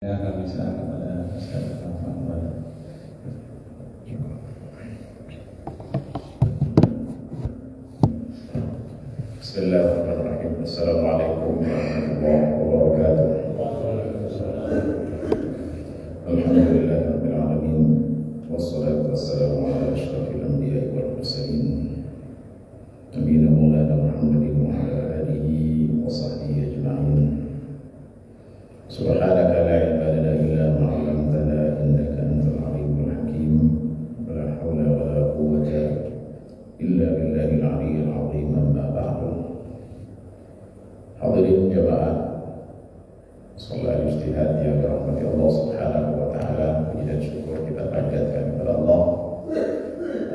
akan bisa kepada Ustaz Muhammad. Bismillahirrahmanirrahim. Assalamualaikum warahmatullahi wabarakatuh. Alhamdulillahirabbil alamin. Wassalatu wassalamu ala asyrafil anbiya'i wal mursalin. Nabiyina Maulana Muhammadin wa ala alihi wa sahbihi ajma'in. Subhanaka la ilma lana illa ma 'allamtana innaka antal alimul hakim. La haula wa la quwwata illa billahil aliyyil 'azim. Amma ba'du. Hadirin jamaah salat ijtihad yang dirahmati Allah Subhanahu wa taala, puji dan syukur kita panjatkan kepada Allah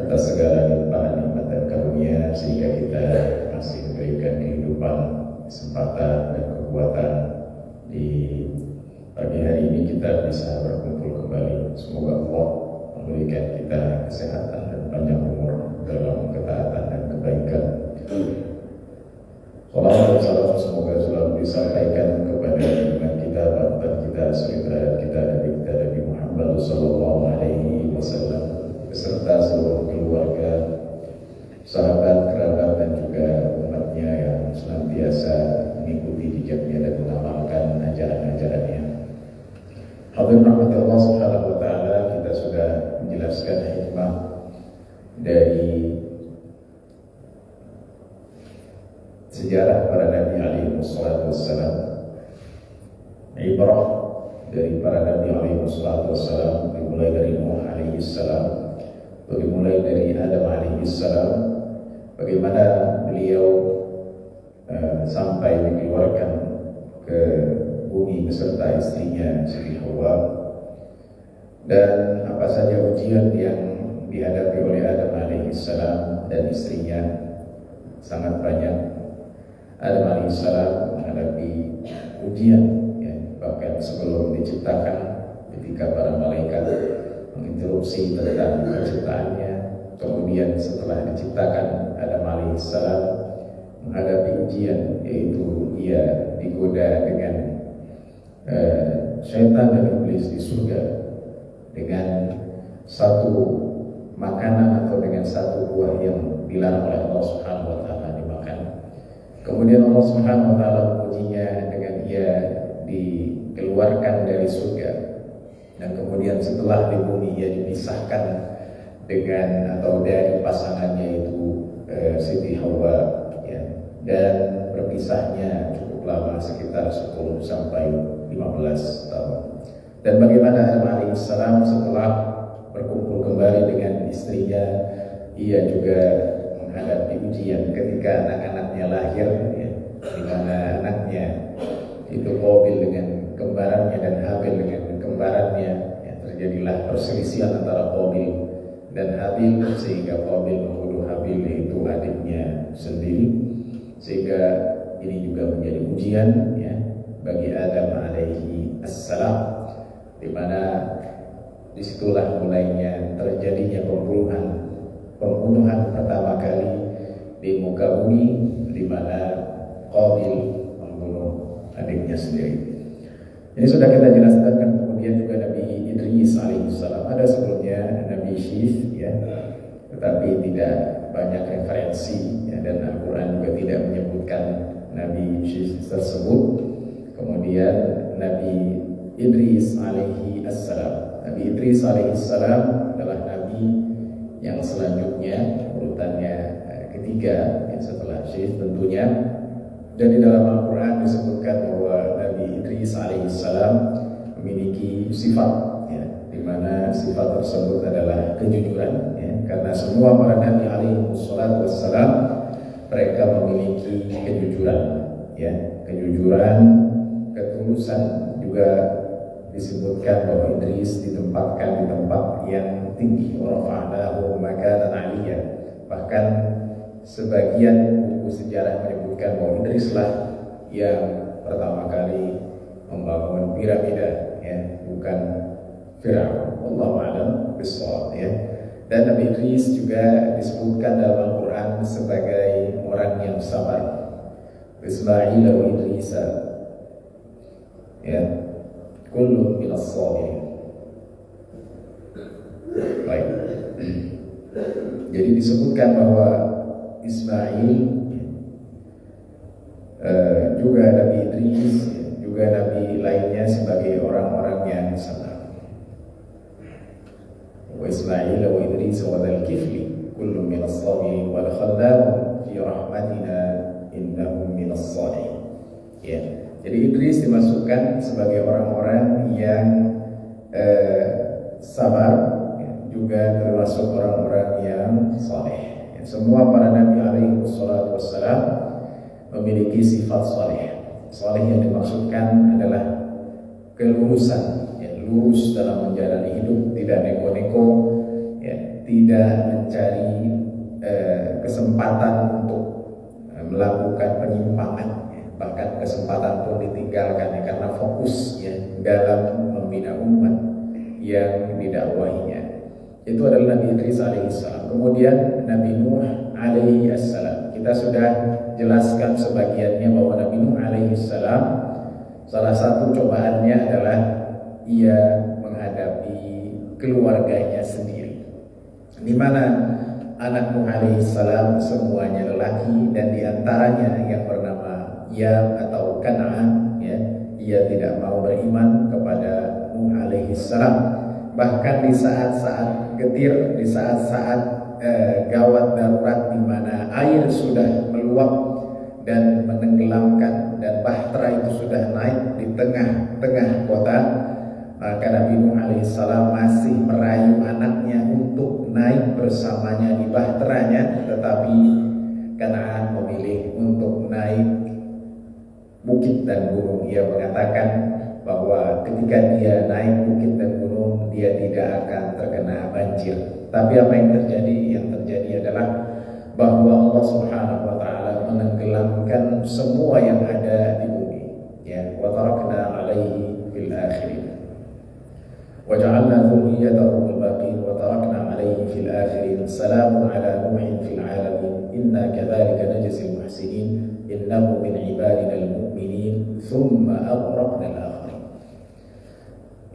atas segala nikmat dan karunia sehingga kita masih diberikan kehidupan, kesempatan dan kekuatan di pagi hari ini kita bisa berkumpul kembali. Semoga Allah memberikan kita kesehatan dan panjang umur dalam ketaatan dan kebaikan. Salawat dan salam semoga selalu disampaikan kepada junjungan kita, panutan kita, saudara kita, Nabi Muhammad sallallahu alaihi wasallam beserta seluruh keluarga, sahabat, kerabat dan juga umatnya yang senantiasa mengikuti jejaknya dan mengamalkan ajaran-ajarannya. Hadirin rahmati Allah Subhanahu wa taala, kita sudah menjelaskan hikmah dari sejarah para nabi alaihi wassalatu wassalam, ibrah dari para nabi alaihi wassalatu wassalam, dimulai dari Nuh alaihi salam, dimulai dari Adam alaihi salam, bagaimana beliau sampai dikeluarkan ke bumi beserta istrinya Siti Hawa, dan apa saja ujian yang dihadapi oleh Adam alaihi salam dan istrinya sangat banyak. Adam alaihissalam menghadapi ujian, ya, bahkan sebelum diciptakan, ketika para malaikat menginterupsi tentang penciptaannya. Kemudian setelah diciptakan, Adam alaihissalam menghadapi ujian, yaitu ia digoda dengan syaitan dan iblis di surga dengan satu makanan atau dengan satu buah yang dilarang oleh Allah Subhanahu wa taala dimakan. Kemudian Allah Subhanahu wa taala mengujinya dengan ia dikeluarkan dari surga, dan kemudian setelah di bumi ia dipisahkan dengan atau dari pasangannya itu Siti Hawa, ya, dan berpisahnya cukup lama, sekitar 10 sampai 15 tahun. Dan bagaimana Adam alaihissalam setelah berkumpul kembali dengan istrinya, ia juga menghadapi ujian ketika anak-anaknya lahir, ya, di mana anaknya itu Qabil dengan kembarannya dan Habil dengan kembarannya, ya, terjadilah perselisihan antara Qabil dan Habil sehingga Qabil membunuh Habil, yaitu adiknya sendiri, sehingga ini juga menjadi ujian, ya, bagi Adam alaihi assalam, di mana disitulah mulainya terjadinya pembunuhan pertama kali di muka bumi, di mana Qabil membunuh adiknya sendiri. Ini sudah kita jelaskan. Kemudian juga Nabi Idris alaihissalam, ada sebelumnya Nabi Syith, ya, tetapi tidak banyak referensi, ya, dan Al-Quran juga tidak menyebutkan Nabi Syith tersebut. Kemudian Nabi Idris alaihi assalam. Nabi Idris alaihi salam adalah nabi yang selanjutnya, urutannya ketiga, yang setelah Syith tentunya. Dan di dalam Al-Quran disebutkan bahwa Nabi Idris alaihi salam memiliki sifat, ya, di mana sifat tersebut adalah kejujuran, ya, karena semua para nabi alaihi wassalam mereka memiliki kejujuran, ya, kejujuran, ketulusan. Juga disebutkan bahwa Idris ditempatkan di tempat yang tinggi, warafa'nahu makanan 'aliyya. Bahkan sebagian buku sejarah menyebutkan bahwa Idrislah yang pertama kali membangun piramida, ya, bukan Firaun. Wallahu a'lam bishawab, ya. Dan Nabi Idris juga disebutkan dalam Al-Quran sebagai orang yang sabar. Ismail wa Idrisa, ya. kullun minas shalihin. Baik. Jadi disebutkan bahwa Ismail juga Nabi Idris, juga Nabi lainnya sebagai orang-orang yang sabar. Wa Ismail wa Idris wa dzal kifli kullun minas shalihin wa dakhalnahum fi rahmatina innahum minas shalihin. Ya. Jadi Idris dimasukkan sebagai orang-orang yang sabar, juga termasuk orang-orang yang saleh. Semua para nabi alaihi wassalatu wassalam memiliki sifat saleh. Saleh yang dimaksudkan adalah kelurusan, ya, lurus dalam menjalani hidup, tidak neko-neko, ya, tidak mencari kesempatan untuk melakukan penyimpangan, ya, bahkan kesempatan pun ditinggalkan, ya, karena fokus, ya, dalam membina umat yang didakwahinya. Itu adalah Nabi Idris alaihissalam. Kemudian Nabi Nuh alaihissalam. Kita sudah jelaskan sebagiannya bahwa Nabi Nuh alaihissalam salah satu cobaannya adalah ia menghadapi keluarganya sendiri, di mana anak Nuh alaihissalam semuanya lelaki, dan diantaranya yang bernama Yam atau Kan'an, ya, ia tidak mau beriman kepada Nuh alaihissalam. Bahkan di saat-saat getir, di saat-saat gawat darurat di mana air sudah meluap dan menenggelamkan dan bahtera itu sudah naik di tengah-tengah kota, maka Nabi Nuh alaihissalam masih merayu anaknya untuk naik bersamanya di bahteranya, tetapi Kan'an memilih untuk naik bukit dan gunung. Ia mengatakan bahwa ketika dia naik bukit dan gunung, dia tidak akan terkena banjir. Tapi apa yang terjadi? Yang terjadi adalah bahwa Allah Subhanahu wa taala menenggelamkan semua yang ada di bumi. Ya, wa tarakna 'alaihi fil akhirin. Wa ja'alna dhurriyyatahu al-baqin wa tarakna 'alaihi fil akhirin. Salamun 'ala Nuhin fil 'alamin. Inna kadzalika najzil muhsinin. Innahu min 'ibadina al-mu'minin. Tsumma aghraqna al-akhirin.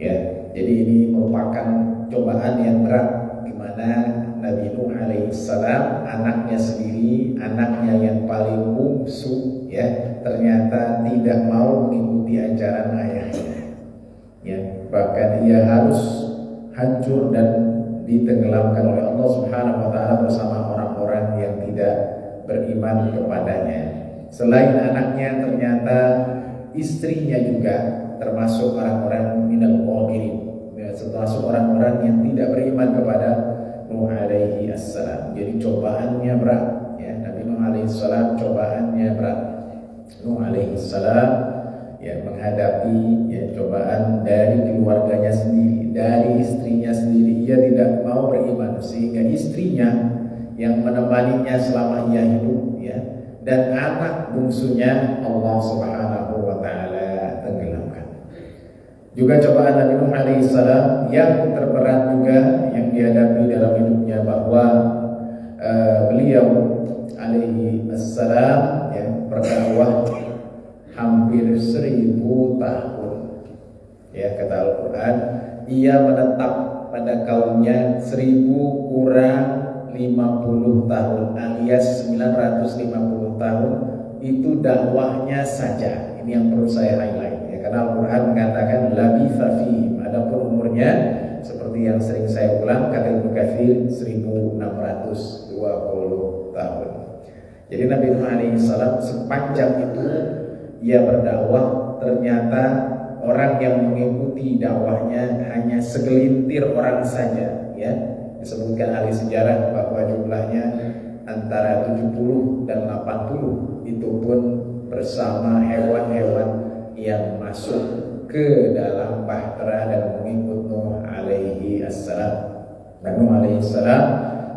Ya, jadi ini merupakan cobaan yang berat, di mana Nabi Nuh alaihissalam, anaknya sendiri, anaknya yang paling bungsu, ya, ternyata tidak mau mengikuti ajaran ayahnya. Ya, bahkan ia harus hancur dan ditenggelamkan oleh Allah Subhanahu wa taala bersama orang-orang yang tidak beriman kepadanya. Selain anaknya, ternyata istrinya juga termasuk orang-orang minal qabirin, termasuk orang-orang yang tidak beriman kepada Nuh alaihi assalam. Jadi cobaannya berat, ya. Nabi Nuh alaihi salam cobaannya berat. Nuh alaihi salam, ya, menghadapi, ya, cobaan dari keluarganya sendiri, dari istrinya sendiri. Ia tidak mau beriman, sehingga istrinya yang menemaninya selama ia hidup, ya, dan anak bungsunya Allah Subhanahu wa taala tenggelamkan. Juga cobaan Nabi Nuh alaihissalam yang terberat juga yang dihadapi dalam hidupnya, bahwa beliau alaihi assalam, ya, berdakwah hampir 1000 tahun. Ya, kata Al-Quran, ia menetap pada kaumnya 1000 kurang 50 tahun alias 950 tahun. Itu dakwahnya saja. Ini yang perlu saya highlight, ya, karena Al-Quran mengatakan labitha fihim, adapun umurnya seperti yang sering saya ulang, kata Ibnu Katsir 1620 tahun. Jadi Nabi Nuh alaihissalam sepanjang itu ia berdakwah, ternyata orang yang mengikuti dakwahnya hanya segelintir orang saja, ya. Disebutkan ahli sejarah bahwa jumlahnya antara 70 dan 80, itu pun bersama hewan-hewan yang masuk ke dalam bahtera dan mengikut Nuh alaihi assalam. Dan Nuh alaihi assalam,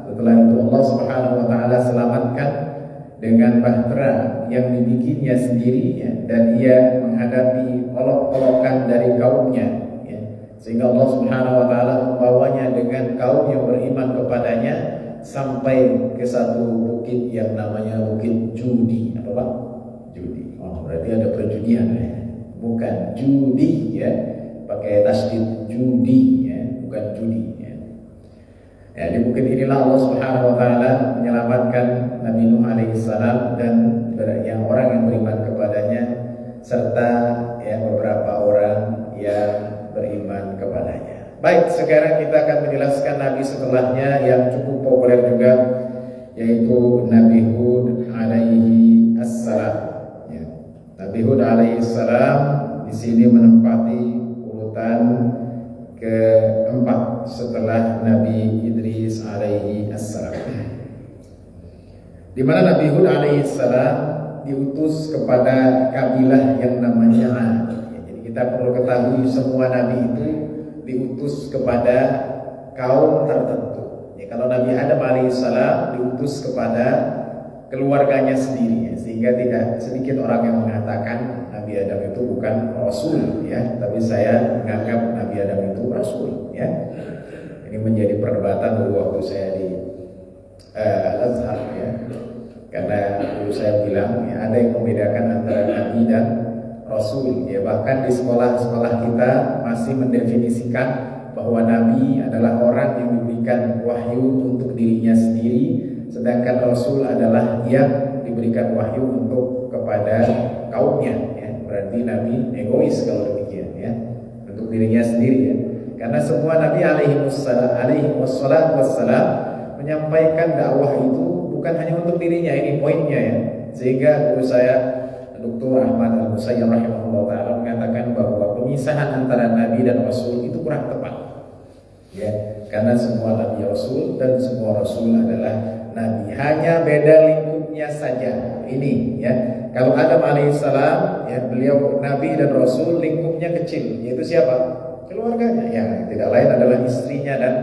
setelah itu Allah Subhanahu wa taala selamatkan dengan bahtera yang dibikinnya sendiri, ya, dan ia menghadapi olok-olokan dari kaumnya, ya, sehingga Allah Subhanahu wa taala membawanya dengan kaum yang beriman kepadanya sampai ke satu bukit yang namanya Bukit Judi. Apa Pak? Judi. Oh, berarti ada perjudian, ya. Bukan judi, ya. pakai tasdid judi ya, bukan judi ya. Ya, di bukit inilah Allah Subhanahu wa taala menyelamatkan Nabi Nuh alaihi salam dan yang orang yang beriman kepadanya serta ya beberapa orang yang beriman kepadanya. Baik, sekarang kita akan menjelaskan nabi setelahnya yang cukup populer juga, yaitu Nabi Hud alaihi assalam. Ya. Nabi Hud alaihi salam di sini menempati urutan keempat setelah Nabi Idris alaihi assalam. Di mana Nabi Hud alaihi salam diutus kepada kabilah yang namanya Ad. Jadi kita perlu ketahui semua nabi itu diutus kepada kaum tertentu. Ya, kalau Nabi Adam alaihissalam diutus kepada keluarganya sendiri, ya, sehingga tidak sedikit orang yang mengatakan Nabi Adam itu bukan rasul, ya, tapi saya menganggap Nabi Adam itu rasul, ya. Ini menjadi perdebatan dulu waktu saya di Al-Azhar, ya. Karena dulu saya bilang ya, ada yang membedakan antara nabi dan rasul, ya, bahkan di sekolah-sekolah kita masih mendefinisikan bahwa nabi adalah orang yang diberikan wahyu untuk dirinya sendiri, sedangkan rasul adalah yang diberikan wahyu untuk kepada kaumnya, ya. Berarti nabi egois kalau demikian, ya, untuk dirinya sendiri, ya. Karena semua nabi alaihi wassalam menyampaikan dakwah itu bukan hanya untuk dirinya, ini poinnya, ya. Sehingga guru saya Dr. Ahmad Al-Musayyib rahimahullah ta'ala mengatakan bahwa pemisahan antara nabi dan rasul itu kurang tepat, ya, karena semua nabi rasul dan semua rasul adalah nabi, hanya beda lingkupnya saja. Ini, ya, kalau Adam alaihissalam, ya, beliau nabi dan rasul, lingkupnya kecil, yaitu siapa? Keluarganya, ya, tidak lain adalah istrinya dan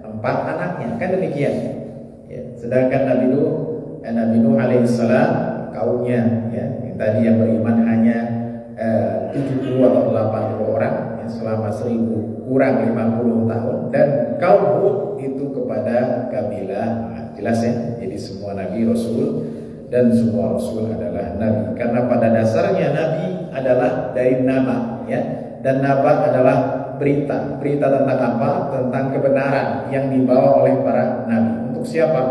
4 anaknya, kan demikian. Ya, sedangkan Nabi Nuh alaihissalam kaumnya, ya, yang tadi yang beriman hanya 70 atau 80 orang, ya, selama 1000 kurang 50 tahun, dan kaum Hud itu kepada kabilah, jelas, ya. Jadi semua nabi rasul dan semua rasul adalah nabi, karena pada dasarnya nabi adalah dari nama, ya, dan naba adalah berita tentang apa? Tentang kebenaran yang dibawa oleh para nabi. Untuk siapa?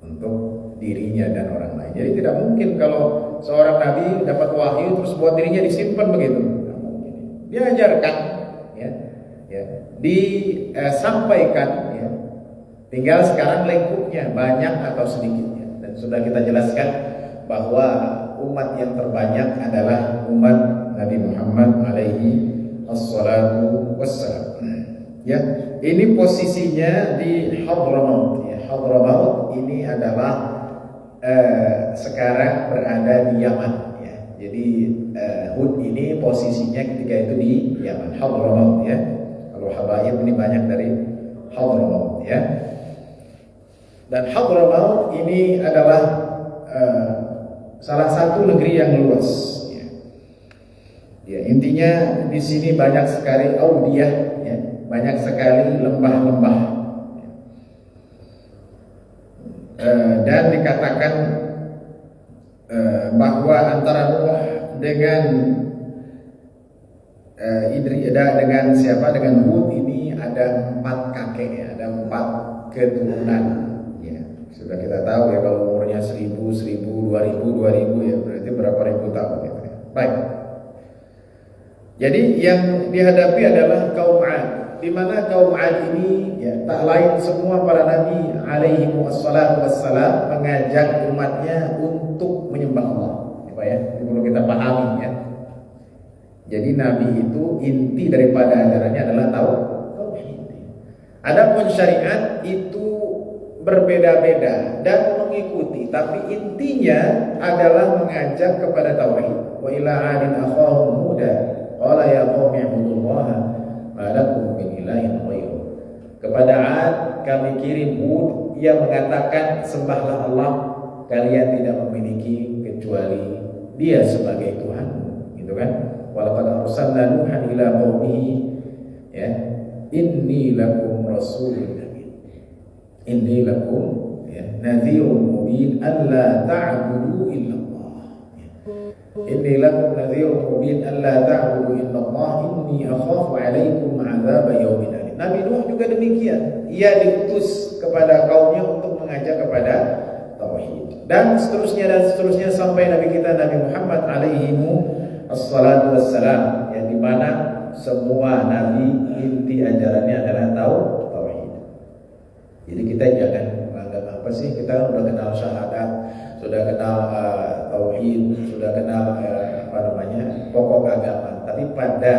Untuk dirinya dan orang lain. Jadi tidak mungkin kalau seorang nabi dapat wahyu terus buat dirinya disimpan begitu. Tidak mungkin. Diajarkan, ya, disampaikan, ya. Tinggal sekarang lingkupnya banyak atau sedikitnya. Dan sudah kita jelaskan bahwa umat yang terbanyak adalah umat Nabi Muhammad alaihi assalatu wassalam. Ya, ini posisinya di Hadramaut. Ya, Hadramaut ini adalah sekarang berada di Yaman. Ya, jadi Hud ini posisinya ketika itu di Yaman, Hadramaut, ya. Kalau habaib ini banyak dari Hadramaut, ya. Dan Hadramaut ini adalah salah satu negeri yang luas. Ya, intinya di sini banyak sekali audiyah, ya, banyak sekali lembah-lembah, dan dikatakan bahwa antara Nuh dengan dengan siapa, dengan Hud ini ada 4 kakek, ya, ada 4 keturunan, ya. Sudah kita tahu, ya, kalau umurnya 1000, 2000, ya, berarti berapa ribu tahun, gitu, ya. Baik. Jadi yang dihadapi adalah kaum Ad, di mana kaum Ad ini, ya, tak lain semua para nabi alaihi wassalam mengajak umatnya untuk menyembah Allah. Ya, ini perlu kita pahami, ya. Jadi nabi itu inti daripada ajarannya adalah tauhid. Adapun syariat itu berbeda-beda dan mengikuti, tapi intinya adalah mengajak kepada tauhid. Wa ila 'adin akhahum Huda qala ya qaumi ibudullaha ma lakum min ilahin ghairuh. Kepada Ad kami kirim Hud, ia mengatakan sembahlah Allah, kalian tidak memiliki kecuali Dia sebagai Tuhan, gitu kan? Walaqad arsalna Nuhan ila qaumihi, ya, inni lakum rasulun amin. Inni lakum, ya, nadhirun mubin alla ta'budu illallah. Inni lakum nadhirun mubin alla ta'budu illallah inni akhafu 'alaikum 'adzab yaumin alim. Nabi Nuh juga demikian. Ia diutus kepada kaumnya untuk mengajak kepada tauhid. Dan seterusnya sampai Nabi kita Nabi Muhammad alaihi wassalatu wassalam, yang dimana semua nabi inti ajarannya adalah tauhid. Jadi kita jangan menganggap apa sih, kita udah kenal syahadat, sudah kenal tauhid, sudah kenal pokok agama, tapi pada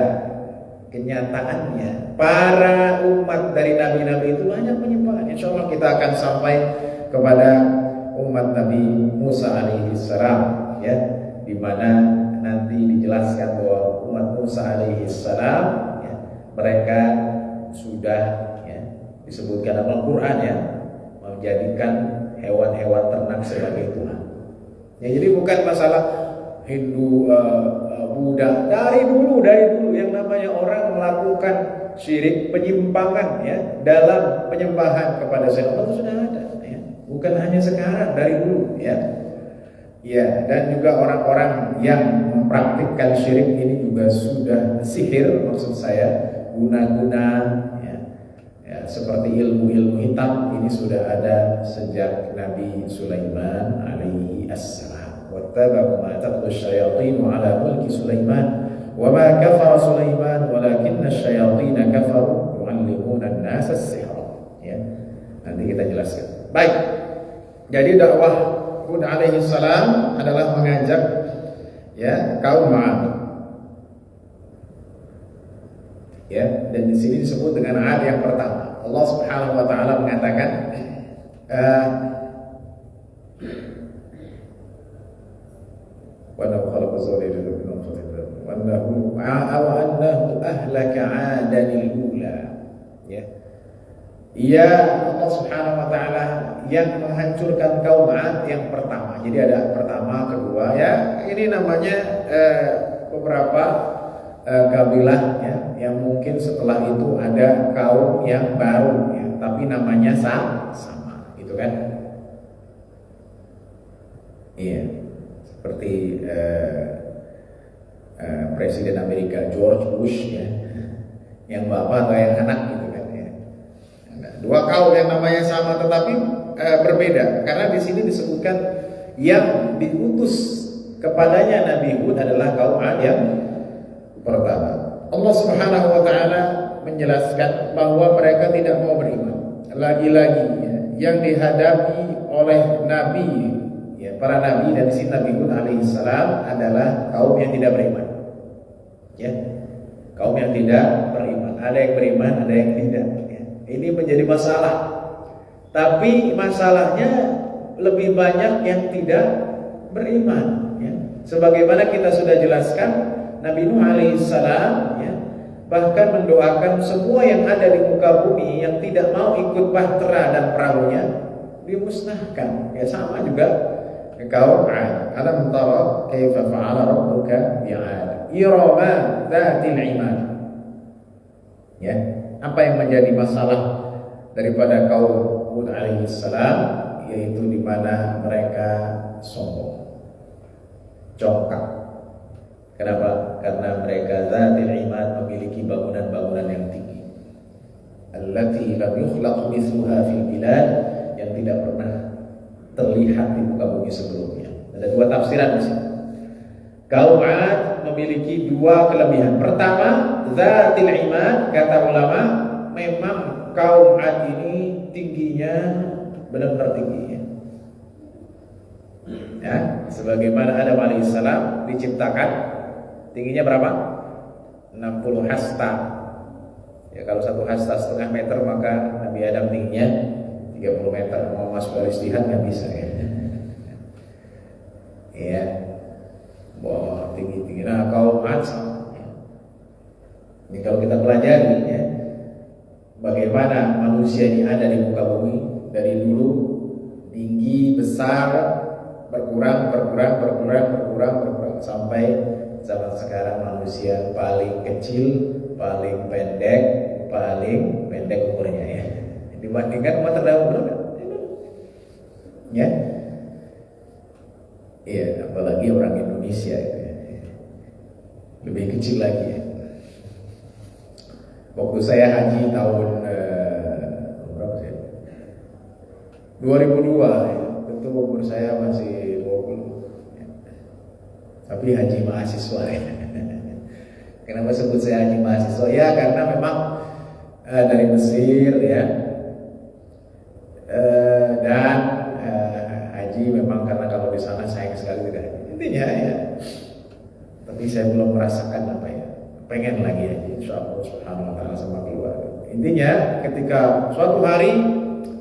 kenyataannya para umat dari nabi-nabi itu banyak penyimpangan. Insya Allah kita akan sampai kepada umat Nabi Musa alaihissalam, ya, di mana nanti dijelaskan bahwa umat Musa alaihissalam, ya, mereka sudah, ya, disebutkan dalam Al-Quran, ya, menjadikan hewan-hewan ternak sebagai Tuhan. Ya, jadi bukan masalah Hindu, Buddha, dari dulu yang namanya orang melakukan syirik, penyimpangan, ya, dalam penyembahan kepada selain Allah itu sudah ada, ya. Bukan hanya sekarang, dari dulu, ya. Ya, dan juga orang-orang yang mempraktikkan syirik ini juga sudah sihir, maksud saya guna-guna, ya, seperti ilmu-ilmu hitam ini sudah ada sejak Nabi Sulaiman alaihi assalam. Wattaba'u ma tatlu asyayatin 'ala mulki Sulaiman wa ma kafara Sulaiman walakinna asyayatin kafaru yu'allimuna an-nasa as-sihr. Ya, nanti kita jelaskan. Baik. Jadi dakwah Hud alaihi salam adalah mengajak, ya, kaum 'Ad. Ya, dan di sini disebut dengan 'Ad yang pertama. Allah Subhanahu wa taala mengatakan وَأَنَّهُ خَلَقَ الزَّوْجَيْنِ مِنْ نُطْفَةٍ وَأَنَّهُ أَهْلَكَ عَادًا الْأُولَى. Ya. Ia Allah Subhanahu wa taala yang menghancurkan kaum 'Ad yang pertama. Jadi ada pertama, kedua, ya. Ini namanya beberapa kabilah, ya, yang mungkin setelah itu ada kaum yang baru, ya, tapi namanya sama, gitu kan? Iya. Seperti Presiden Amerika George Bush, ya, yang bapak atau yang anak, gitu kan, ya. Nah, dua kaum yang namanya sama tetapi berbeda, karena di sini disebutkan yang diutus kepadanya Nabi Hud adalah kaum 'Ad yang pertama. Allah Subhanahu wa taala menjelaskan bahwa mereka tidak mau beriman. Lagi-lagi, ya, yang dihadapi oleh nabi, ya, para nabi dan si Nabi Hud alaihissalam adalah kaum yang tidak beriman. Ya, kaum yang tidak beriman. Ada yang beriman, ada yang tidak. Ya. Ini menjadi masalah. Tapi masalahnya lebih banyak yang tidak beriman. Ya. Sebagaimana kita sudah jelaskan, Nabi Nuh alaihissalam, ya, bahkan mendoakan semua yang ada di muka bumi yang tidak mau ikut bahtera dan perahunya dimusnahkan. Ya, sama juga kaum 'Ad. Alam tara kaifa fa'ala rabbuka bi'ad irama dzatil 'imad. Ya, apa yang menjadi masalah daripada kaum Hud alaihissalam, yaitu di mana mereka sombong, congkak. Kenapa? Karena mereka dzatil 'imad, memiliki bangunan-bangunan yang tinggi. Allati lam yukhlaq mithluha fil bilad, yang tidak pernah terlihat di muka bumi sebelumnya. Ada dua tafsiran di sini. Kaum 'Ad memiliki dua kelebihan. Pertama, dzatil 'imad, kata ulama, memang kaum 'Ad ini tingginya benar-benar tinggi, ya. Ya, sebagaimana Adam alaihissalam diciptakan tingginya berapa? 60 hasta. Ya, kalau 1 hasta setengah meter, maka Nabi Adam tingginya 30 meter. Mau masuk garis jihad nggak bisa, ya. Ya, wah, tinggi-tinggi. Nah, kaum 'Ad sama. Ini kalau kita pelajari, ya, bagaimana manusia ini ada di muka bumi dari dulu, tinggi, besar, berkurang sampai zaman sekarang manusia paling kecil, paling pendek umurnya, ya, dibandingkan umat terdahulu. Ya, iya, apalagi orang Indonesia itu, ya. lebih kecil lagi ya. Waktu saya haji tahun berapa sih? 2002 ya. Tentu umur saya masih 20 ya. Tapi haji mahasiswa ya. Kenapa sebut saya haji mahasiswa? Ya karena memang dari Mesir ya. Dan haji memang karena kalau di sana sayang sekali tidak haji. Intinya ya. Tapi saya belum merasakan apa ya. Pengen lagi haji, insyaallah subhanahu wa ta'ala sama keluarga. Intinya ketika suatu hari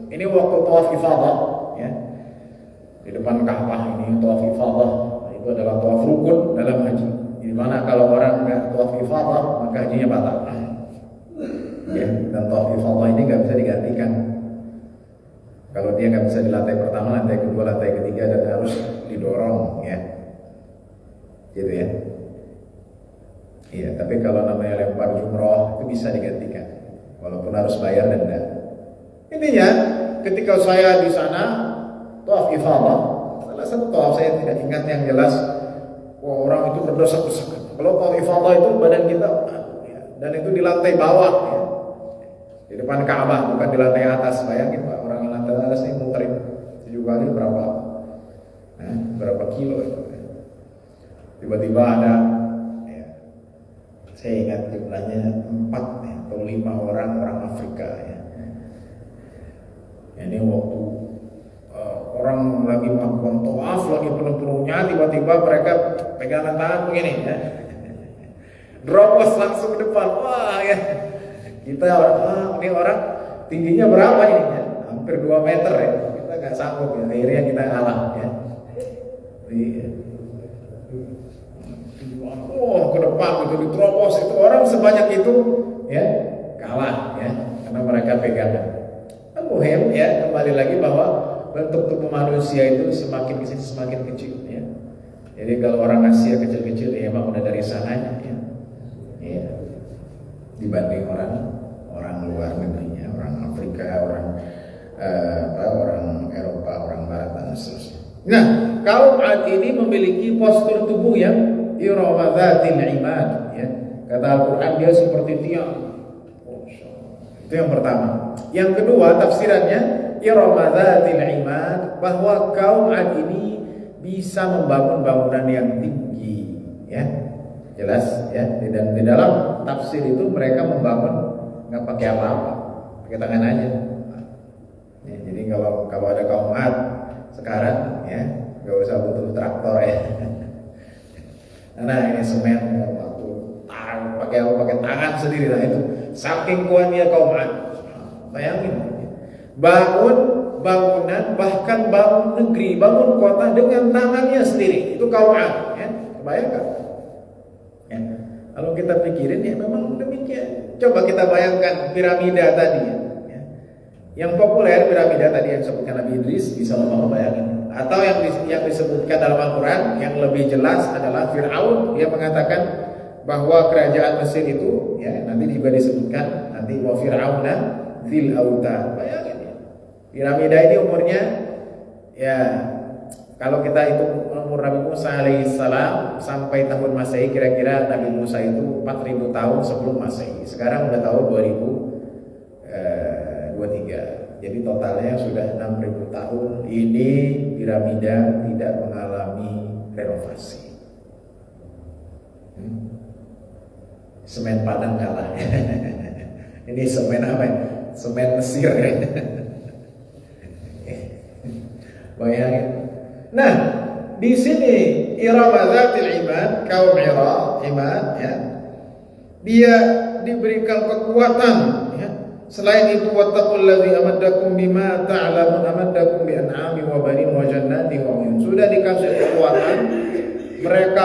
ini waktu tawaf ifadah ya. Di depan Ka'bah ini tawaf ifadah, itu adalah tawaf rukun dalam haji. Di mana kalau orang nggak tawaf ifadah maka hajinya batal. Ya, dan tawaf ifadah ini nggak bisa digantikan. Kalau dia nggak bisa di lantai pertama, lantai kedua, lantai ketiga dan harus didorong ya. Gitu ya. Iya, tapi kalau namanya lempar jumroh itu bisa digantikan, walaupun harus bayar denda. Intinya, ketika saya di sana tawaf ifadah, salah satu tawaf saya tidak ingat yang jelas. Wah, orang itu berdosa-dosa. Kalau tawaf ifadah itu badan kita, ya, dan itu di lantai bawah, ya, di depan Ka'bah, bukan di lantai atas. Bayangin Pak, orang yang lantai atas ini muterin 7 kali berapa kilo itu. Tiba-tiba ada. Saya ingat jumlahnya 4 ya, atau 5 orang Afrika ya. Ini waktu orang lagi melakukan tawaf, lagi penuh-penuhnya, tiba-tiba mereka pegangan tangan begini ya. Dropos langsung ke depan. Wah ya. Kita ini orang tingginya berapa ini ya? Hampir 2 meter ya. Kita nggak sanggup ya. Akhirnya kita kalah ya. Ke depan itu diterobos, itu orang sebanyak itu ya kalah ya karena mereka pegangan. Muhim ya, kembali lagi bahwa bentuk tubuh manusia itu semakin kesini semakin kecil ya. Jadi kalau orang Asia kecil-kecil ya emang udah dari sananya ya. Ya. Dibanding orang luar negerinya, orang Afrika, orang Eropa, orang Barat dan seterusnya. Nah, kaum Ad ini memiliki postur tubuh yang iromadzatil imad ya. Kata Al-Quran dia seperti tiang. Itu yang pertama. Yang kedua tafsirannya iromadzatil imad, bahwa kaum Ad ini bisa membangun bangunan yang tinggi ya. Jelas ya. Dan di dalam tafsir itu mereka membangun nggak pakai apa-apa, pakai tangan aja ya. Jadi kalau ada kaum Ad sekarang ya nggak usah butuh traktor ya. Nah ini semen pakai tangan sendiri. Nah itu saking kuatnya kaum Ad. Bayangin, bangun bangunan, bahkan bangun negeri, bangun kota dengan tangannya sendiri. Itu kaum Ad ya. Bayangkan ya. Kalau kita pikirin ya memang demikian. Coba kita bayangkan piramida tadi ya. Yang populer piramida tadi yang disebutkan Nabi Idris, bisa membayangkan. Atau yang disebutkan dalam Al-Quran yang lebih jelas adalah Fir'aun. Dia mengatakan bahwa kerajaan Mesir itu ya nanti juga disebutkan nanti wa Fir'auna fil autad. Bayangin ya. Piramida ini umurnya ya kalau kita hitung umur Nabi Musa alaihissalam sampai tahun Masehi, kira-kira Nabi Musa itu 4000 tahun sebelum Masehi. Sekarang udah tahun 2023. Jadi totalnya sudah 6000 tahun ini piramida tidak mengalami renovasi. Semen Padang kalah. Ini semen apa ya? Semen Mesir ya. Bayangin. Nah, di sini iromadzatil imad, kaum imad ya. Dia diberikan kekuatan ya. Selain itu wattaqullazi amaddakum bima ta'lamun amaddakum bi an'ami wa banin wa jannatin wa uyun. Sudah dikasih kekuatan. Mereka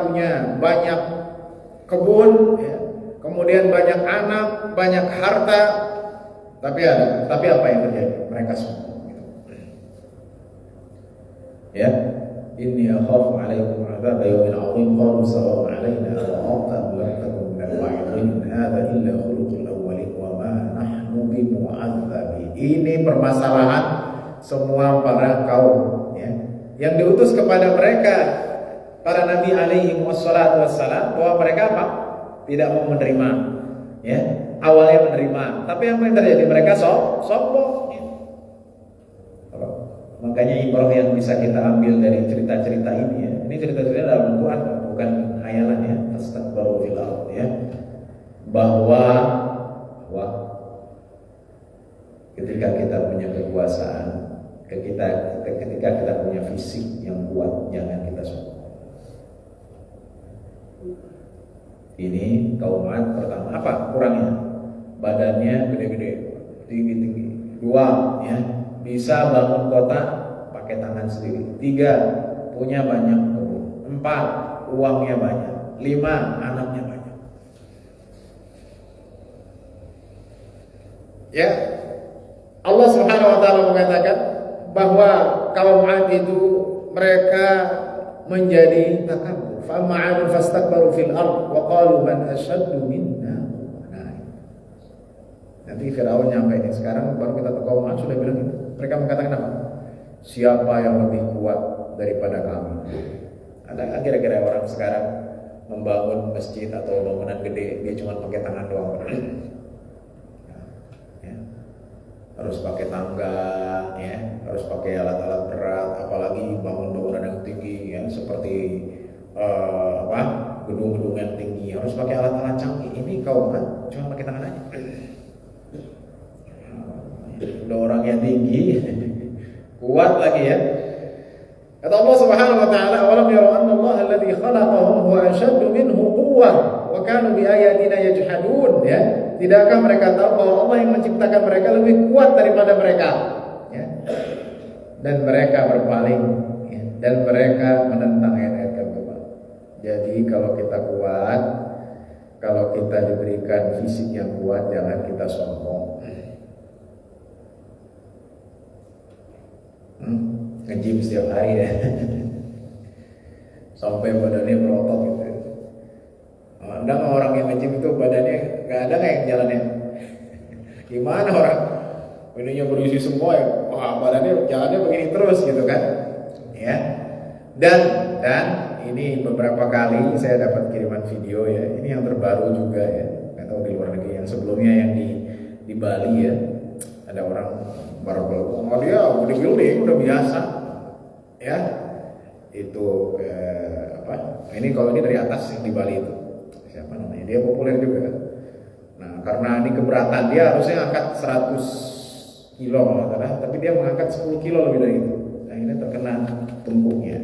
punya banyak kebun ya. Kemudian banyak anak, banyak harta. Tapi apa yang terjadi? Mereka semua gitu. Ya. Inni akhafu 'alaikum 'adzab yawmin 'adzim qalu sawa'un 'alaina a'tam lam takun min al-wa'idin hadza illa khuluqul awwalin wa ma nahnu bimu'adzabin. Ini permasalahan semua para kaum ya. Yang diutus kepada mereka para nabi alaihi wassalatu wassalam bahwa mereka apa? Tidak mau menerima, ya. Awalnya menerima, tapi apa yang terjadi? Mereka sombong. Ya. Makanya ibrah yang bisa kita ambil dari cerita-cerita ini, ya. Ini cerita-cerita dalam Al-Quran, bukan hayalan, ya. Astakbaru fil ardh, ya. Bahwa ketika kita punya kekuasaan, ketika kita punya fisik yang kuat, jangan kita sombong. Ini kaum Ad pertama apa kurangnya? Badannya gede-gede, tinggi-tinggi. 2, ya, bisa bangun kota pakai tangan sendiri. 3, punya banyak kebun. 4, uangnya banyak. 5, anaknya banyak. Ya, Allah Subhanahu wa taala mengatakan bahwa kaum Ad itu mereka menjadi takabur. Fa ma'adun fastakbaru fil ard wa qalu man ashaddu minna. Nanti Firaun nyampe ini, sekarang baru kita tahu kaum Ad sudah bilang itu. Mereka mengatakan apa? Siapa yang lebih kuat daripada kami? Ada kira-kira orang sekarang membangun masjid atau bangunan gede, dia cuma pakai tangan doang. Ya. Harus pakai tangga, ya, harus pakai alat-alat berat, apalagi bangun bangunan yang tinggi, ya, seperti gedung-gedung yang tinggi, harus pakai alat-alat canggih. Ini kaum Ad cuma pakai tangan aja. Udah orang yang tinggi, kuat lagi, ya. Kata Allah Subhanahu wa taala, "Awalam yaraw anna Allah alladhi khalaqahum huwa ashaddu minhum quwwah wa kanu bi ayatina yajhadun." Ya, tidakkah mereka tahu bahwa Allah yang menciptakan mereka lebih kuat daripada mereka, ya. Dan mereka berpaling, ya, dan mereka menentang ayat-ayat Allah. Jadi kalau kita kuat, kalau kita diberikan fisik yang kuat, jangan kita sombong. Nge-gym setiap hari, ya. Sampai badannya berotot gitu. Ada nggak orang yang nge-gym itu badannya nggak ada nggak yang jalannya? Gimana orang ininya berisi semua, ya? Wah, badannya jalannya begini terus gitu kan? Ya. Dan ini beberapa kali saya dapat kiriman video, ya. Ini yang terbaru juga, ya. Nggak tahu di luar negeri, yang sebelumnya yang di Bali, ya. Ada orang barbel, dia bodybuilding udah biasa, ya. Itu ini kalau ini dari atas yang di Bali itu siapa namanya, dia populer juga. Nah, karena ini keberatan, dia harusnya angkat 100 kilo tapi dia mengangkat 10 kilo lebih dari itu. Nah, ini terkena tumpuknya,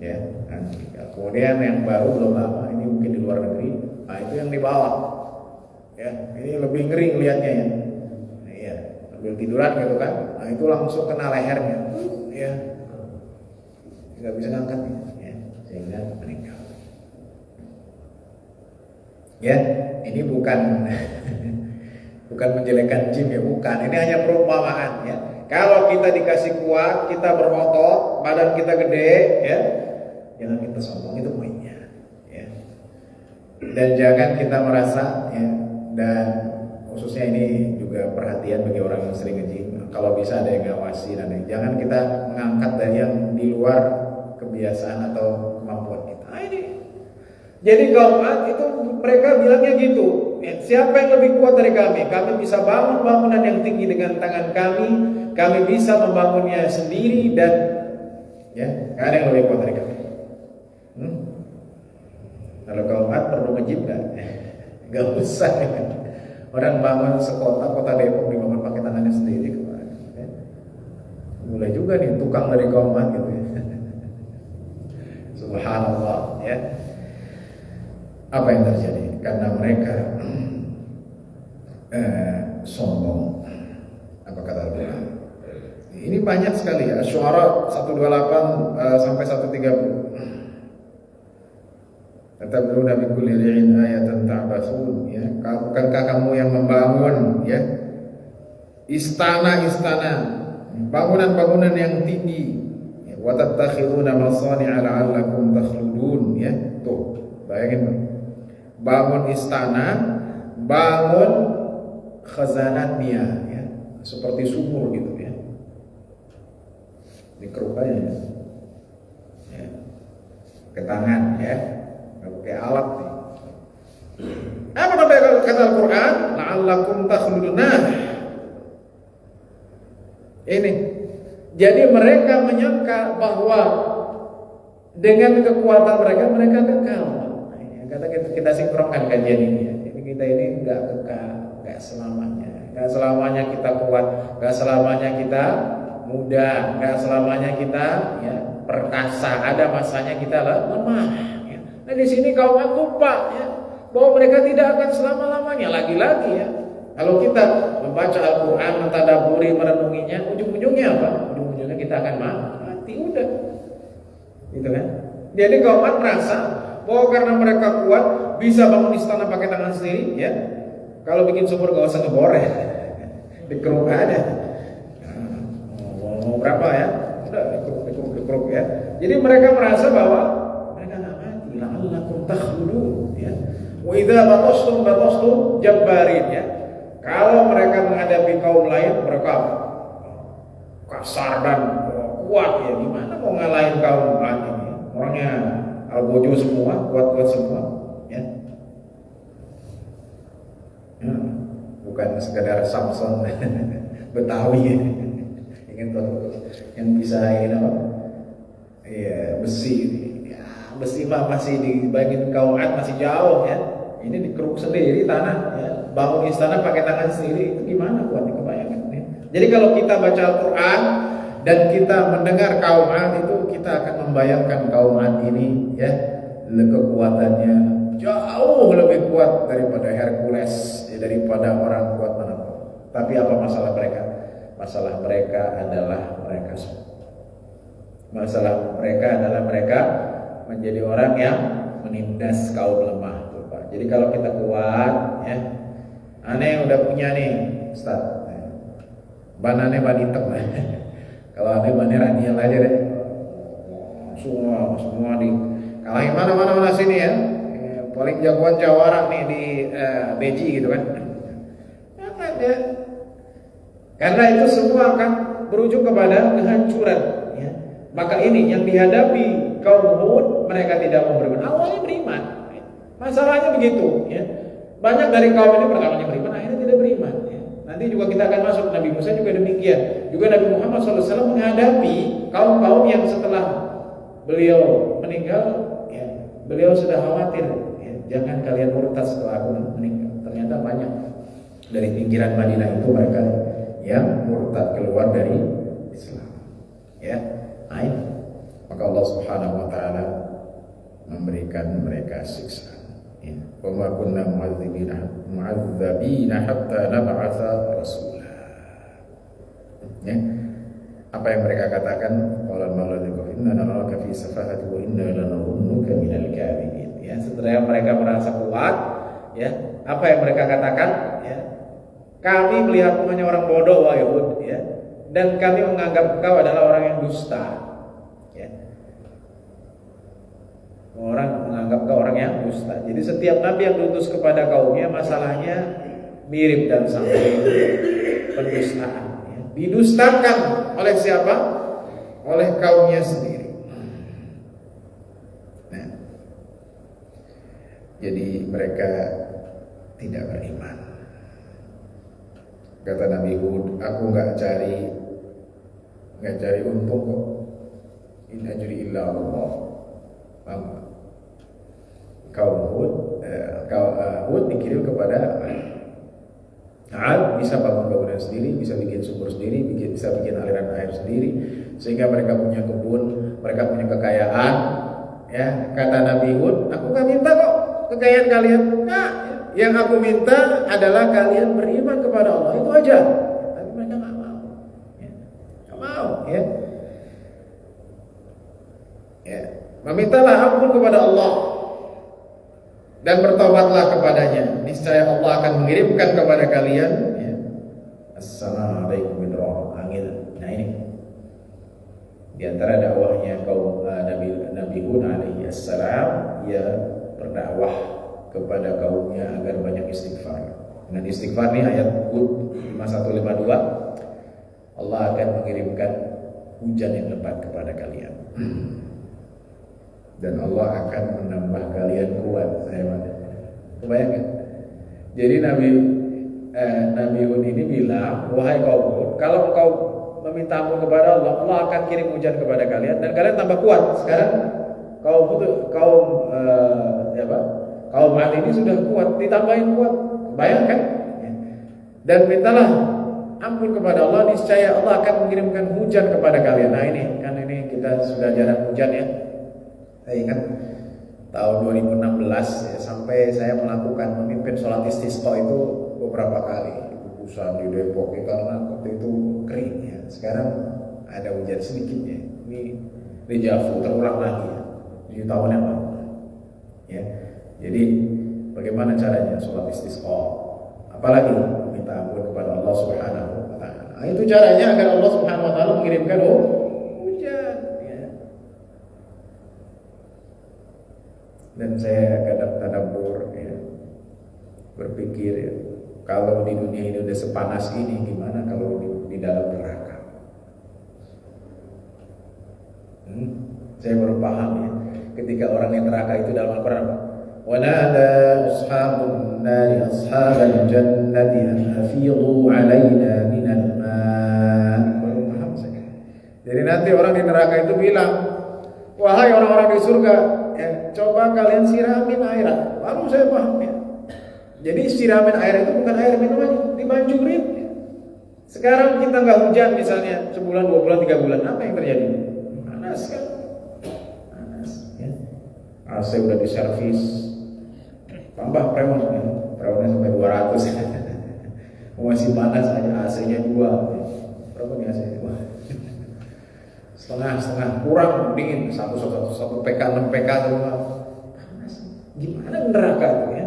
ya. Nah, kemudian yang baru belum lama, ini mungkin di luar negeri, nah itu yang di bawah, ya. Ini lebih ngeri ngelihatnya, ya. Sambil tiduran gitu kan, nah itu langsung kena lehernya, ya, nggak bisa ngangkatnya, ya, sehingga meninggal. Ya, ini bukan bukan menjelekkan gym, ya, bukan. Ini hanya perumpamaan, ya. Kalau kita dikasih kuat, kita berotot, badan kita gede, ya, jangan kita sombong, itu poinnya, ya. Dan jangan kita merasa, ya, dan khususnya ini juga perhatian bagi orang yang sering nge-gym. Kalau bisa ada yang ngawasi, dan jangan kita mengangkat dari yang di luar kebiasaan atau kemampuan kita. Nah, ini. Jadi kaum Ad itu mereka bilangnya gitu. Siapa yang lebih kuat dari kami? Kami bisa bangun bangunan yang tinggi dengan tangan kami. Kami bisa membangunnya sendiri, dan ya, nggak ada yang lebih kuat dari kami. Kalau kaum Ad perlu nge-gym nggak usah. Orang bangun kota Depok dibangun pakai tangannya sendiri kemarin. Ya. Mulai juga nih tukang dari kaum Ad gitu, ya. Subhanallah, ya. Apa yang terjadi? Karena mereka sombong. Apa kata Allah? Ini banyak sekali, ya. Syuara 128 sampai 130. Tatabuna bi kulli ri'in ayatan ta'basun, ya. Bukankah kamu yang membangun, ya, istana-istana, bangunan-bangunan yang tinggi, ya. Wa tattakhiduna masani'a la'allakum takhludun, ya. Tuh, bayangin, bangun istana, bangun khazanat miyah, ya, seperti sumur gitu, ya. Dikeruk aja, ya. ke tangan ya, nggak pakai alat nih. Apa kata Al-Quran? La'allakum takhluduna. Ini. Jadi mereka menyangka bahwa dengan kekuatan mereka kekal. Nah, ini kata kita sinkronkan kajian ini. Jadi kita ini nggak kekal, nggak selamanya kita kuat, nggak selamanya kita muda, nggak selamanya kita ya perkasa. Ada masanya kita lemah. Ya. Nah di sini kaum lupa ya, bahwa mereka tidak akan selama-lamanya. Lagi-lagi ya, kalau kita membaca Al-Quran, mentadaburi, merenunginya, ujung-ujungnya apa? Ujung-ujungnya kita akan mati, udah gitu kan. Jadi kaum merasa bahwa karena mereka kuat, bisa bangun istana pakai tangan sendiri ya. Kalau bikin sumur gak usah ngebor ya, dikeruk aja. Mau berapa ya? Udah dikeruk ya. Jadi mereka merasa bahwa mereka nggak mati. La'allakum takhludun ya. Wa idza batastum jabbarin ya. Kalau mereka menghadapi kaum lain, mereka kasar dan kuat ya. Gimana mau ngalahin kaum lain ini? Orangnya algojo semua, kuat-kuat semua ya. Bukan sekedar Samson Betawi ya. Ingat yang bisa apa? Iya, besi ini. Ya, besi mah masih dibandingin kaum Ad masih jauh ya. Ini dikeruk sendiri tanah ya. Bangun istana pakai tangan sendiri, itu gimana kuatnya, kebayangkan ya. Jadi kalau kita baca Al-Quran dan kita mendengar kaum Ad itu, kita akan membayangkan kaum Ad ini ya, kekuatannya jauh lebih kuat daripada Hercules ya, daripada orang kuat manapun. Tapi apa masalah mereka? Masalah mereka adalah mereka menjadi orang yang menindas kaum lemah. Jadi kalau kita kuat ya, aneh udah punya nih Ustaz, banane ban hitam kalau aneh bannya radial aja deh, semua di kalahin mana sini ya. Paling jagoan jawara nih di beji gitu kan. Jangan ya. Karena itu semua akan berujung kepada kehancuran ya. Maka ini yang dihadapi kaum Hud, mereka tidak mau beriman. Awalnya beriman. Masalahnya begitu ya. Banyak dari kaum ini pertamanya beriman, akhirnya tidak beriman ya. Nanti juga kita akan masuk, Nabi Musa juga demikian. Juga Nabi Muhammad SAW menghadapi kaum-kaum yang setelah beliau meninggal ya, beliau sudah khawatir ya, jangan kalian murtad setelah aku meninggal. Ternyata banyak dari pinggiran Madinah itu mereka yang murtad keluar dari Islam ya. Maka Allah Subhanahu wa taala memberikan mereka siksa. Wa ma kunna mu'adzabina hatta nab'atsa rasula. Ya. Apa yang mereka katakan? Qala al-malaikatu inna naraka fi safahati wa inna lanadhunnuka minal kadhibin. Ya, setelah mereka merasa kuat, ya, apa yang mereka katakan? Ya. Kami melihatmu hanya orang bodoh wahai Hud, ya. Dan kami menganggap kau adalah orang yang dusta. Orang menganggap kau orang yang dusta. Jadi setiap nabi yang diutus kepada kaumnya masalahnya mirip dan sama, pendustaan. Didustakan oleh siapa? Oleh kaumnya sendiri. Nah, jadi mereka tidak beriman. Kata Nabi Hud, aku nggak cari untung kok. In ajri illa Allah. Kaum Hud dikirim kepada Ad, bisa bangun bangunan sendiri, bisa bikin sumur sendiri, bisa bikin aliran air sendiri, sehingga mereka punya kebun, mereka punya kekayaan. Ya, kata Nabi Hud, aku nggak minta kok kekayaan kalian. Nah, yang aku minta adalah kalian beriman kepada Allah, itu aja. Tapi mereka nggak mau. Ya, nggak mau. Ya, memintalah ampun kepada Allah dan bertobatlah kepadanya, niscaya Allah akan mengirimkan kepada kalian ya, assalamualaikum warahmatullahi wabarakatuh. Nah ini di antara dakwahnya kaum Nabi Hud alaihi assalam, ia berdakwah kepada kaumnya agar banyak istighfar. Dengan istighfar ini ayat Hud 5152, Allah akan mengirimkan hujan yang lebat kepada kalian. dan Allah akan menambah kalian kuat. Kebayangkan? Jadi Nabi Hud ini bilang, wahai kaum Hud, kalau engkau meminta ampun kepada Allah, Allah akan kirim hujan kepada kalian dan kalian tambah kuat. Sekarang kaum Ad ini sudah kuat, ditambahin kuat. Bayangkan? Dan mintalah ampun kepada Allah, niscaya Allah akan mengirimkan hujan kepada kalian. Nah ini kita sudah jarang hujan ya. Saya ingat tahun 2016 ya, sampai saya memimpin sholat istisqa itu beberapa kali di Kukusan, di Depok ya, karena waktu itu kering ya. Sekarang ada hujan sedikitnya. Ini dejavu terulang lagi ya, di tahun yang lalu ya. Jadi bagaimana caranya sholat istisqa? Apalagi minta ampun kepada Allah Subhanahu wa taala. Nah, itu caranya agar Allah Subhanahu wa taala mengirimkan hujan ya. Dan saya kadang tadabbur ya, berpikir ya, kalau di dunia ini udah sepanas ini, gimana kalau di dalam neraka? Saya baru paham ya, ketika orang yang neraka itu dalam Al-Quran apa? وَنَادَى أَصْحَابُ النَّارِ أَصْحَابَ الْجَنَّةِ أَنْ أَفِيضُوا عَلَيْنَا مِنَ الْمَاءِ. Baru paham saya. Jadi nanti orang di neraka itu bilang, wahai orang-orang di surga, ya, coba kalian siramin air. Baru saya paham ya. Jadi siramin air itu bukan air minum, dibanjurin ya. Sekarang kita nggak hujan misalnya sebulan, 2 bulan, 3 bulan, apa yang terjadi? Panas kan? Panas ya. AC udah diservis, tambah preon ya. Preonnya sampai 200 masih panas aja, AC-nya 2 ya. Berapa nih AC-nya? Setengah kurang dingin, satu PK 6 PK rumah panas. Gimana neraka itu ya?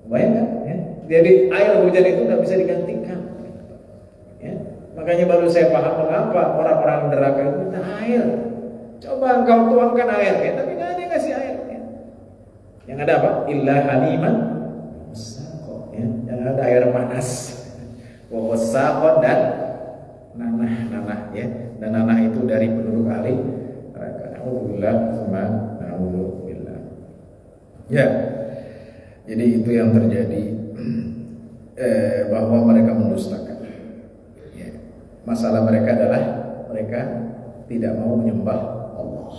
Bayangkan ya. Jadi air hujan itu nggak bisa digantikan ya. Makanya baru saya paham mengapa orang-orang neraka itu minta air. Coba engkau tuangkan air ya, tapi nggak ada yang ngasih air ya. Yang ada apa? Illa haliman ya. Yang ada air panas, wasaqon dan nanah ya. Dan nanah itu dari penduduk ahli neraka. Alhamdulillah, alhamdulillah. Ya. Jadi itu yang terjadi, bahwa mereka mendustakan. Ya. Masalah mereka adalah mereka tidak mau menyembah Allah.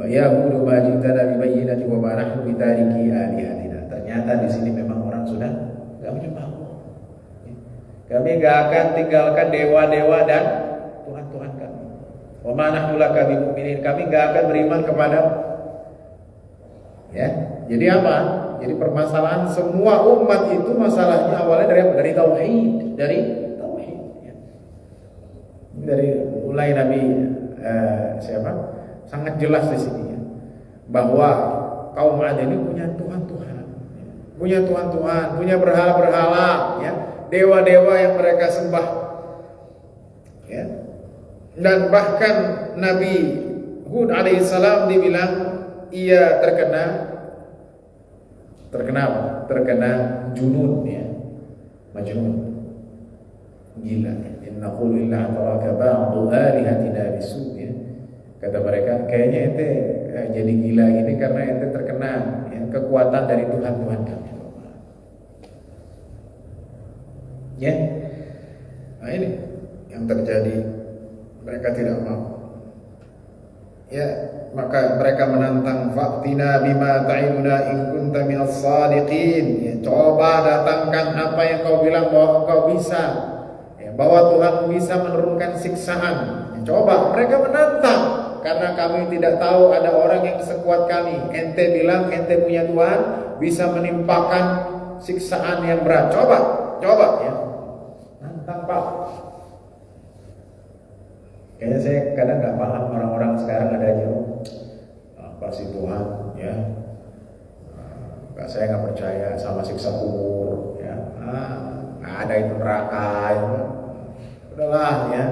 Yaquulu ma ji'tana bi bayyinatin wa ma nahnu bitariki alihatina. Ternyata di sini memang orang sudah enggak menyembah Allah. Kami enggak akan tinggalkan dewa-dewa dan Tuhan-Tuhan kami. Wa ma nahnu laka bimu'minin. Kami enggak akan beriman kepada. Ya. Jadi apa? Jadi permasalahan semua umat itu masalahnya awalnya dari apa? Dari tauhid, ya. Dari mulai Nabi sangat jelas di sini ya, bahwa kaum Ad ini punya Tuhan-Tuhan, punya berhala-berhala, ya, dewa-dewa yang mereka sembah, ya. Dan bahkan Nabi Hud alaihissalam dibilang ia terkena junun ya, majnun, gila ya. Inna qul illa ataraka ba'du alihatina bisu ya. Kata mereka, kayaknya ente jadi gila ini karena ente terkena ya, kekuatan dari Tuhan-Tuhan kami. Ya. Nah ini yang terjadi, mereka tidak mau. Ya, maka mereka menantang, fa'tina bima ta'iduna in kunta minas shadiqin. Ya, coba datangkan apa yang kau bilang bahwa kau bisa. Ya, bahwa Tuhan bisa menurunkan siksaan. Ya, coba, mereka menantang karena kami tidak tahu ada orang yang sekuat kami. Ente bilang ente punya Tuhan bisa menimpakan siksaan yang berat. Coba ya. Nantang Pak. Kayaknya saya kadang nggak paham orang-orang sekarang ada aja apa sih Tuhan ya, saya nggak percaya sama siksa kubur ya, nggak ada itu neraka ya. Udahlah ya,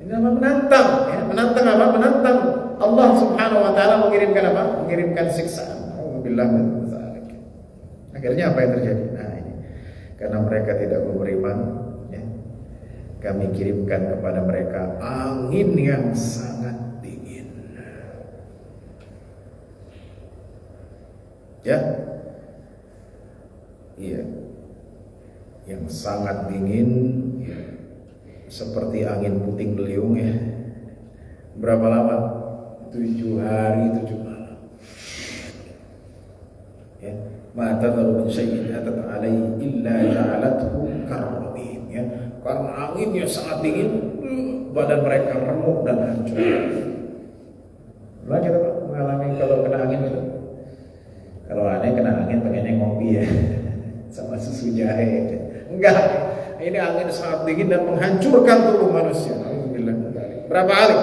ini apa menantang ya, menantang apa? Menantang Allah Subhanahu Wa Taala mengirimkan apa? Mengirimkan siksaan. Alhamdulillah. Akhirnya apa yang terjadi? Nah ini karena mereka tidak mau beriman. Kami kirimkan kepada mereka angin yang sangat dingin. ya, iya, yang sangat dingin, ya, seperti angin puting beliung ya. Berapa lama? 7 hari 7 malam. Ya, ma tadharu min syai'in atat alaihi illa ja'alathu karramim, ya. Karena anginnya sangat dingin, badan mereka remuk dan hancur. Lah kita mengalami kalau kena angin itu. Kalau aneh kena angin pengennya ngopi ya sama susu jahe. Enggak, ini angin sangat dingin dan menghancurkan tubuh manusia. Berapa hari?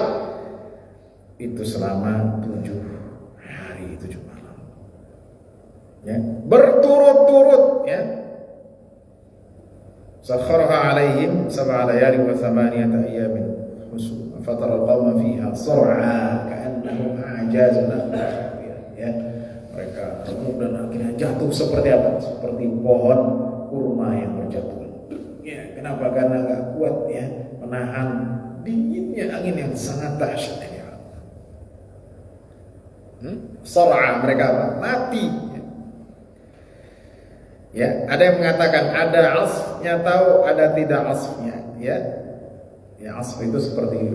Itu selama 7 hari 7 malam. Ya, berturut-turut ya. Sakharaha alaihim sab'a layalin wa thamaniyata ayyamin husuma fatara al-qawma fiha sur'a ka'annahum a'jaz nakhla, ya. Mereka remuk dan akhirnya jatuh seperti apa? Seperti pohon kurma yang berjatuhan. Ya, kenapa? Karena enggak kuat ya menahan dinginnya angin yang sangat dahsyat ya. Sur'a, mereka apa? Mati. Ya, ada yang mengatakan ada asfnya, tahu ada tidak asfnya, ya. Ya, asf itu seperti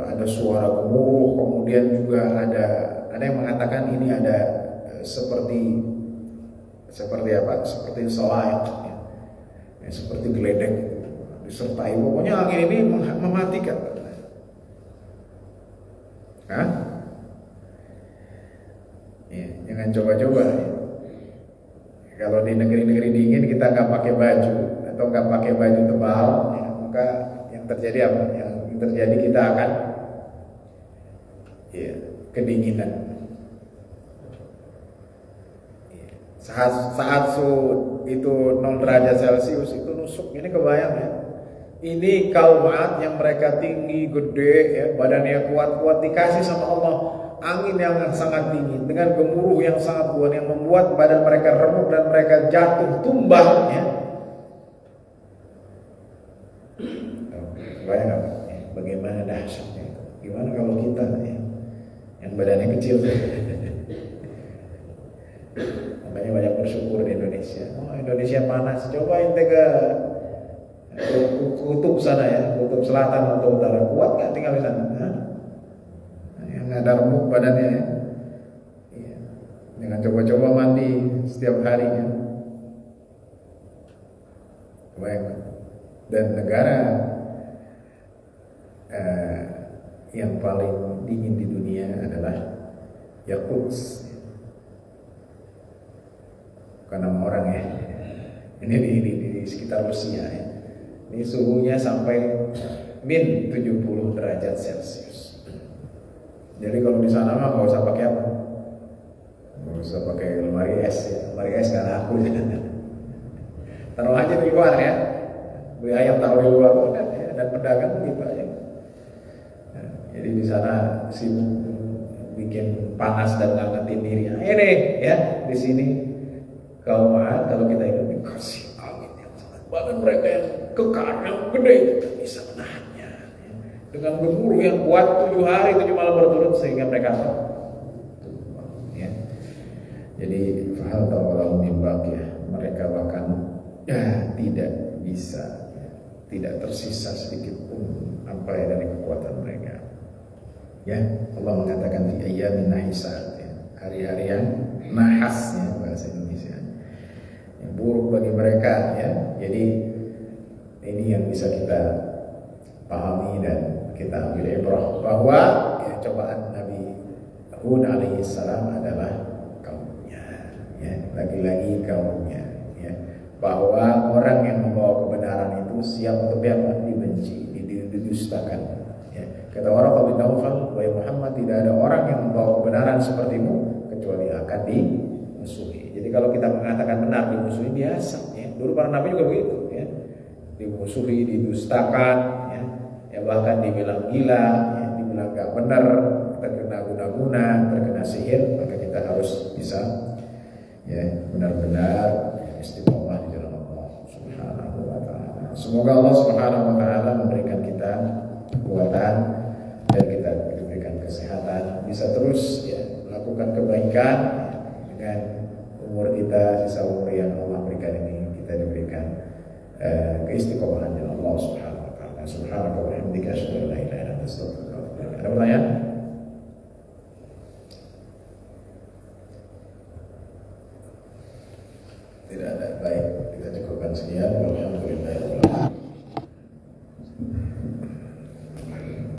ada suara gemuruh, kemudian juga ada yang mengatakan ini ada seperti apa? Seperti solayak, ya. Ya, seperti geledek disertai. Pokoknya angin ini mematikan. Hah? Ya, jangan coba-coba. Ya. Kalau di negeri-negeri dingin kita nggak pakai baju atau nggak pakai baju tebal, ya, maka yang terjadi apa? Yang terjadi kita akan ya, kedinginan. Ya. Saat suhu itu 0 derajat Celcius itu nusuk. Ini kebayang ya? Ini kaum Ad yang mereka tinggi, gede, ya, badannya kuat-kuat, dikasih sama Allah angin yang sangat dingin dengan gemuruh yang sangat kuat yang membuat badan mereka remuk dan mereka jatuh tumbang, ya. Bayang apa? Ya, bagaimana dahsyatnya itu? Gimana kalau kita ya, yang badannya kecil? Makanya banyak bersyukur di Indonesia. Oh, Indonesia panas. Coba ente ke kutub sana ya, kutub selatan atau utara, kuat nggak tinggal di sana? Hah? Yang ada remuk badannya ya. Iya. Dengan coba-coba mandi setiap harinya. Baik. Dan negara yang paling dingin di dunia adalah Yakuts. Bukan nama orang ya. Ini di sekitar Rusia ya. Ini suhunya sampai min 70 derajat Celcius. Jadi kalau di sana mah nggak usah pakai apa, nggak usah pakai lemari es ya. Lemari es nggak laku ya. Taruh aja di luar ya. Beli ayam taruh di luar udah ya. Dan pedagang gitu aja. Nah, jadi di sana sibuk bikin panas dan ngangetin diri. Nah, ini ya di sini kaum Ad kalau kita ikut dikasih angin yang sangat, badan mereka yang kekar yang gede kita bisa menahannya ya. Dengan gemuruh yang kuat 7 hari 7 malam berturut sehingga mereka ya. Jadi fahal tawalau mimbak ya, mereka bahkan tidak bisa ya, tidak tersisa sedikit pun apa dari kekuatan mereka. Ya, Allah mengatakan fi ayyamin nahisat ya, hari-hari yang nahas ya bahasa Indonesia. Yang buruk bagi mereka ya. Jadi ini yang bisa kita pahami dan kita ambil ibrah bahwa ya, cobaan Nabi Hud alaihi salam adalah kaumnya ya, lagi-lagi kaumnya ya, bahwa orang yang membawa kebenaran itu siap untuk dibenci, didustakan ya. Kata orang bin Naufal, wahai Muhammad, tidak ada orang yang membawa kebenaran sepertimu kecuali akan dimusuhi. Jadi kalau kita mengatakan benar dimusuhi biasa ya. Dulu para nabi juga begitu ya. Dimusuhi, didustakan ya. Ya bahkan dibilang gila, ya, dibilang gak benar, terkena guna-guna, terkena sihir, maka kita harus bisa ya benar-benar ya, istiqomah di jalan Allah Subhanahu wa taala. Semoga Allah Subhanahu wa taala memberikan kita kekuatan dan kita diberikan kesehatan, bisa terus ya melakukan kebaikan umur kita, sisa umur yang Allah berikan ini, kita diberikan keistiqomahan dari Allah Subhanahu wa taala. Subhanaka wa bihamdika asyhadu an la ilaha illa anta astaghfiruka wa atubu ilaik. Ada pertanyaan? Tidak ada. Baik, kita cukupkan sekian.